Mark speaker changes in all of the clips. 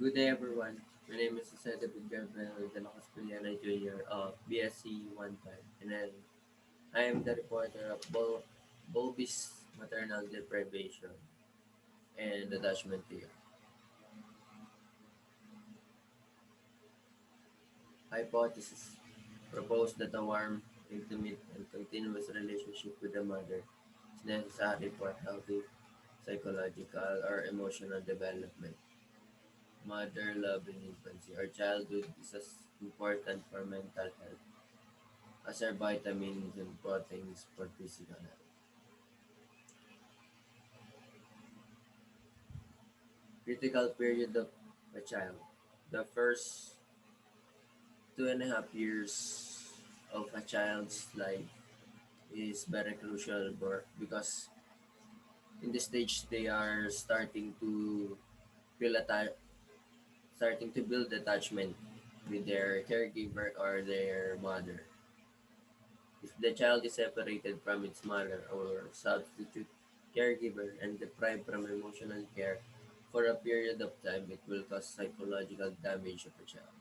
Speaker 1: Good day, everyone. My name is Jose Gabriel de la Castellana Jr. of BSc 15, and I am the reporter of Bulbis Maternal Deprivation and Attachment Theory. Hypothesis proposed that a warm, intimate, and continuous relationship with the mother is necessary for healthy psychological or emotional development. Mother love in infancy or childhood is as important for mental health as are vitamins and proteins for physical health. Critical period of a child. The first 2.5 years of a child's life is very crucial because in this stage they are feel atta- starting to build attachment with their caregiver or their mother. If the child is separated from its mother or substitute caregiver and deprived from emotional care for a period of time, it will cause psychological damage of the child.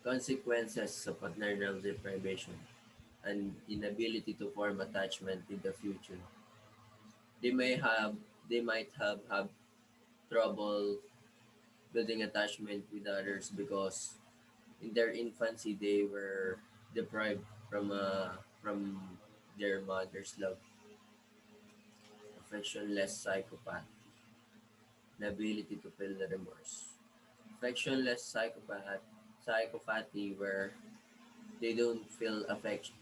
Speaker 1: Consequences of maternal deprivation and inability to form attachment in the future. They may have they might have trouble building attachment with others because in their infancy they were deprived from their mother's love. Affectionless psychopath, the ability to feel the remorse. Affectionless psychopathy where they don't feel affection,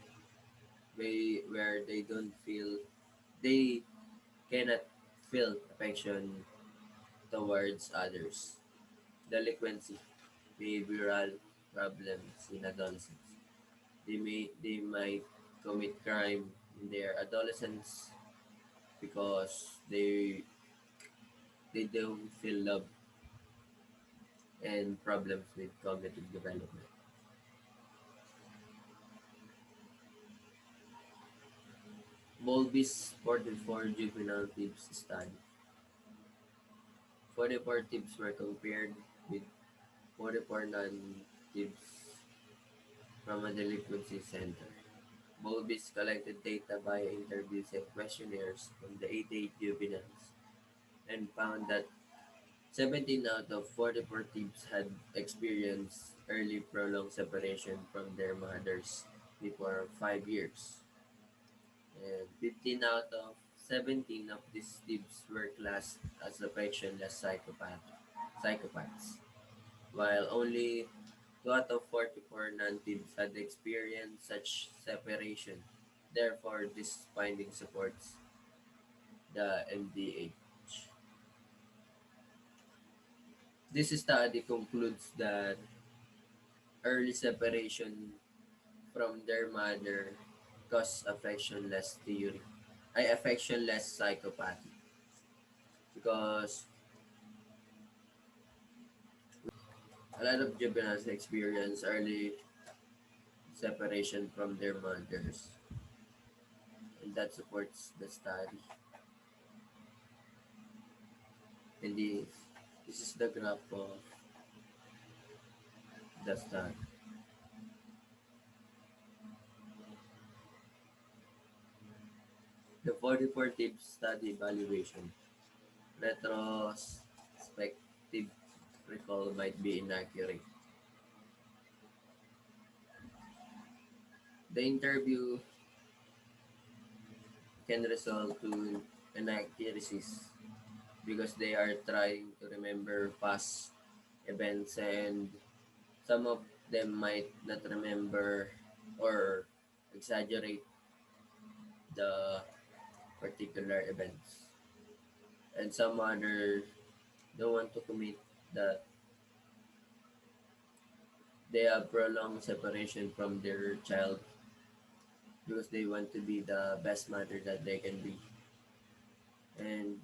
Speaker 1: where they don't feel they cannot feel affection towards others. Delinquency, behavioral problems in adolescence. They might commit crime in their adolescence because they don't feel love and problems with cognitive development. Bowlby's 44 juvenile tips study. 44 tips were compared with 44 non-tips from a delinquency center. Bowlby's collected data via interviews and questionnaires from the 88 juveniles and found that 17 out of 44 tips had experienced early prolonged separation from their mothers before 5 years. And 15 out of 17 of these tips were classed as affectionless psychopaths, while only 2 out of 44 non-tips had experienced such separation. Therefore, this finding supports the MDH. This study concludes that early separation from their mother cause affectionless psychopathy because a lot of juveniles experience early separation from their mothers, and that supports the study. And this is the graph of the study. The 44 tips study evaluation. Retrospective recall might be inaccurate. The interview can result to inaccuracies because they are trying to remember past events and some of them might not remember or exaggerate the particular events. And some other don't want to commit that they have prolonged separation from their child because they want to be the best mother that they can be. And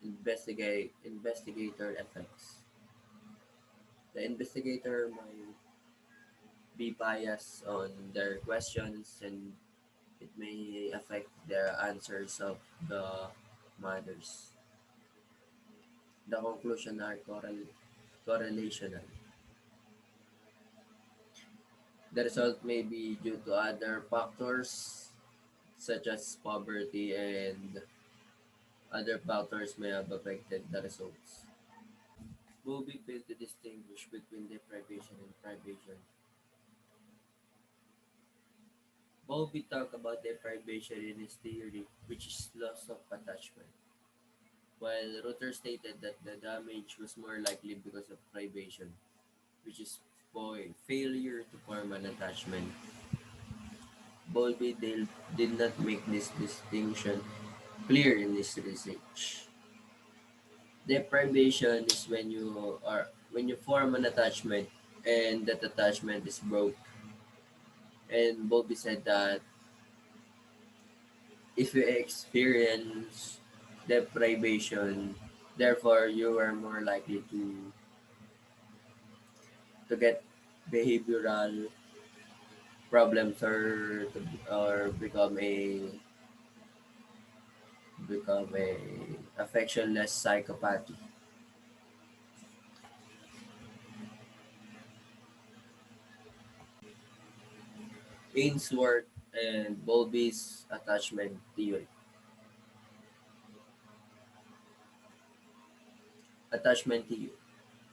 Speaker 1: investigator effects. The investigator might be biased on their questions and it may affect the answers of the mothers. The conclusion are correlational. The result may be due to other factors such as poverty, and other factors may have affected the results. Bowlby failed to distinguish between deprivation and privation. Bowlby talked about deprivation in his theory, which is loss of attachment, while Rutter stated that the damage was more likely because of privation, which is failure to form an attachment. Bowlby did not make this distinction clear in his research. Deprivation is when you form an attachment and that attachment is broke. And Bobby said that if you experience deprivation, therefore you are more likely to get behavioral problems, or become a affectionless psychopath. Ainsworth and Bowlby's attachment theory. Attachment theory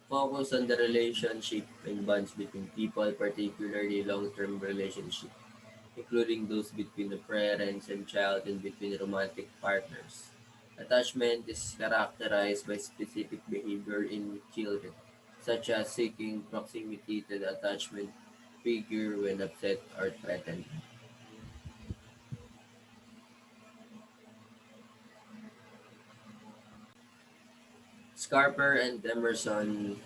Speaker 1: focus on the relationship and bonds between people, particularly long-term relationships, including those between the parents and child and between romantic partners. Attachment is characterized by specific behavior in children, such as seeking proximity to the attachment figure when upset or threatened. Scarper and Emerson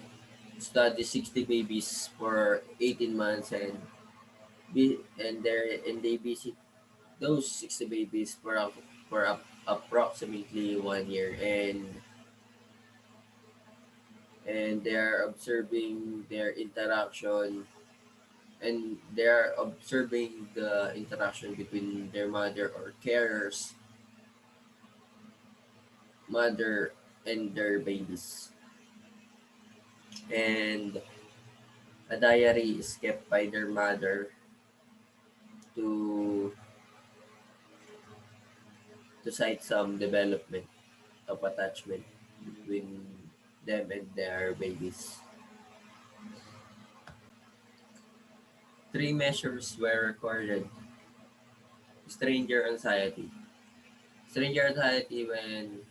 Speaker 1: studied 60 babies for 18 months, and they visit those 60 babies approximately 1 year, and they are observing their interaction, and they are observing the interaction between their mother or carers mother and their babies, and a diary is kept by their mother to cite some development of attachment between them and their babies. Three measures were recorded. Stranger anxiety. Stranger anxiety when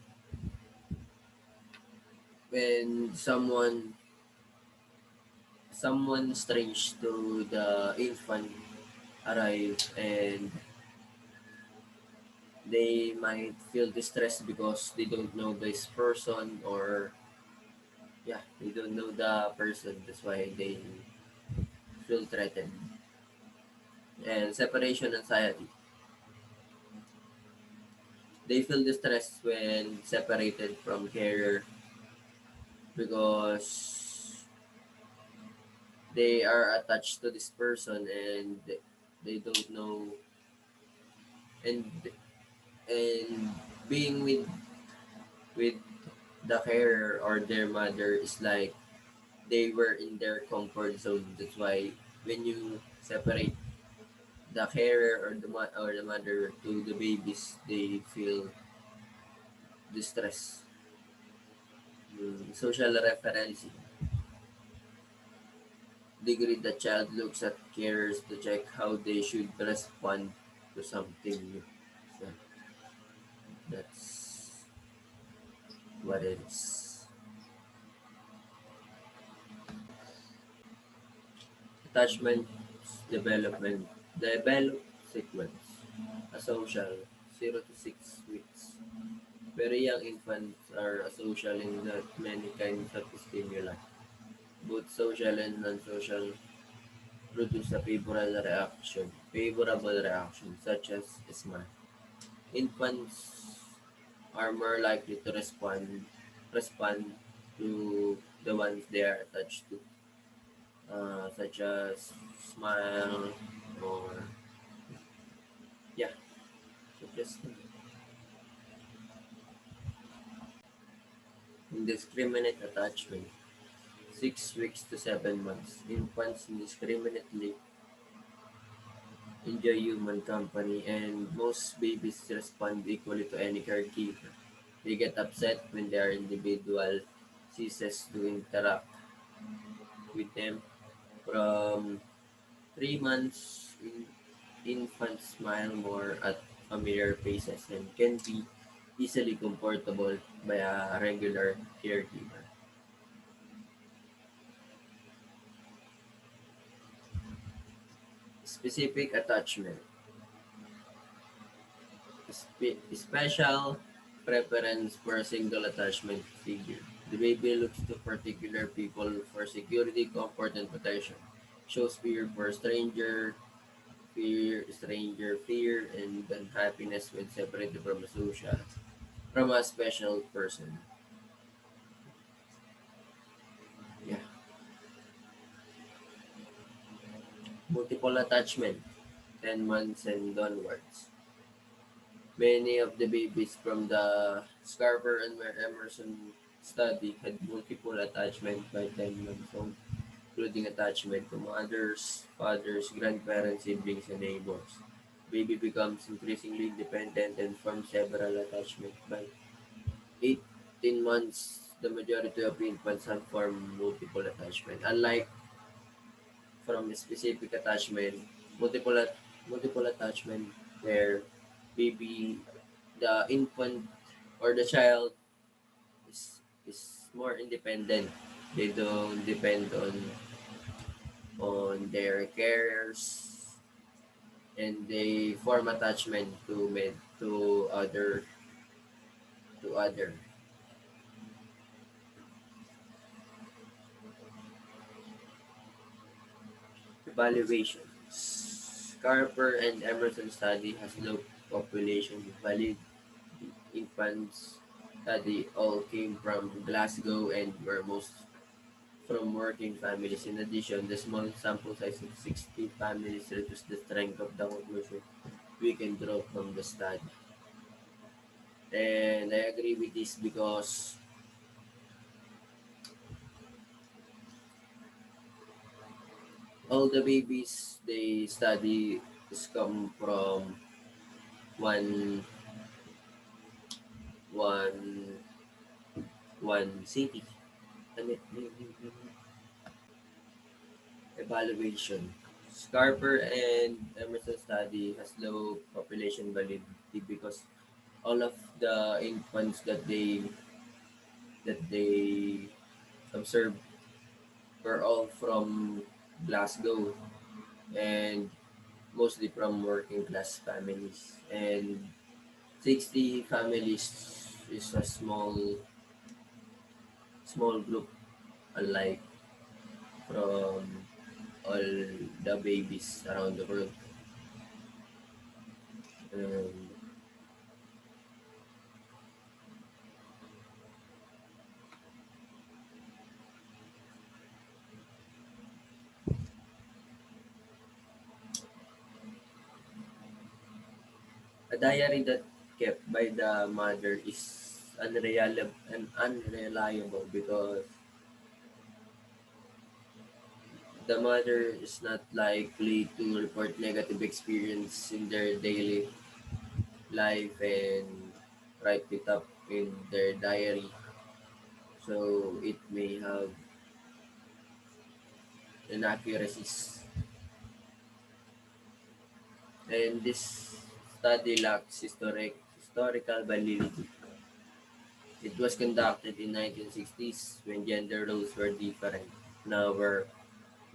Speaker 1: someone strange to the infant arrive, and they might feel distressed because they don't know this person, or yeah, they don't know the person, that's why they feel threatened. And separation anxiety, they feel distressed when separated from carer because they are attached to this person, and they don't know, and and being with the carer or their mother is like they were in their comfort zone. That's why when you separate the carer or the mother to the babies, they feel distress. Social referencing, degree the child looks at carers to check how they should respond to something new. So that's what it is. Attachment development. Develop sequence. Asocial, 0 to 6 weeks. Very young infants are asocial in that many kinds of stimuli. Both social and non-social produce a favorable reaction, such as smile. Infants are more likely to respond to the ones they are attached to, such as smile, or yeah, such as Indiscriminate attachment, 6 weeks to 7 months. Infants indiscriminately enjoy human company, and most babies respond equally to any caregiver. They get upset when their individual ceases to interact with them. From 3 months, infants smile more at familiar faces and can be easily comfortable by a regular caregiver. Specific attachment. Special preference for a single attachment figure. The baby looks to particular people for security, comfort, and protection. Shows fear, and unhappiness when separated from a special person. Yeah. Multiple attachment, 10 months and onwards. Many of the babies from the Scarver and Emerson study had multiple attachment by 10 months old, including attachment to mothers, fathers, grandparents, siblings, and neighbors. Baby becomes increasingly independent and forms several attachments by 18 months. The majority of infants have formed multiple attachment. Unlike from a specific attachment, multiple multiple attachment where baby the infant or the child is more independent. They don't depend on their carers, and they form attachment to other. Evaluation. Scarper and Emerson study has low population valid infants study all came from Glasgow and were most from working families. In addition, the small sample size of 60 families reduced the strength of the conclusion we can draw from the study. And I agree with this because all the babies they study is come from one one one city. And evaluation. Scarper and Emerson study has low population validity because all of the infants that they observed were all from Glasgow and mostly from working class families. And 60 families is a small group, unlike from all the babies around the world. Um, a diary that kept by the mother is unreliable because the mother is not likely to report negative experience in their daily life and write it up in their diary. So it may have inaccuracies. And this study lacks historical validity. It was conducted in 1960s when gender roles were different. Now we're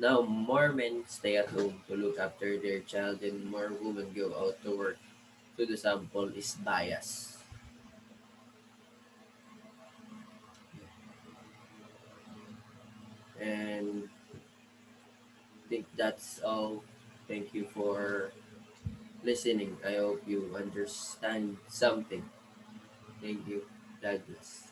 Speaker 1: Now more men stay at home to look after their child and more women go out to work. So the sample is biased. And I think that's all. Thank you for listening. I hope you understand something. Thank you. God bless.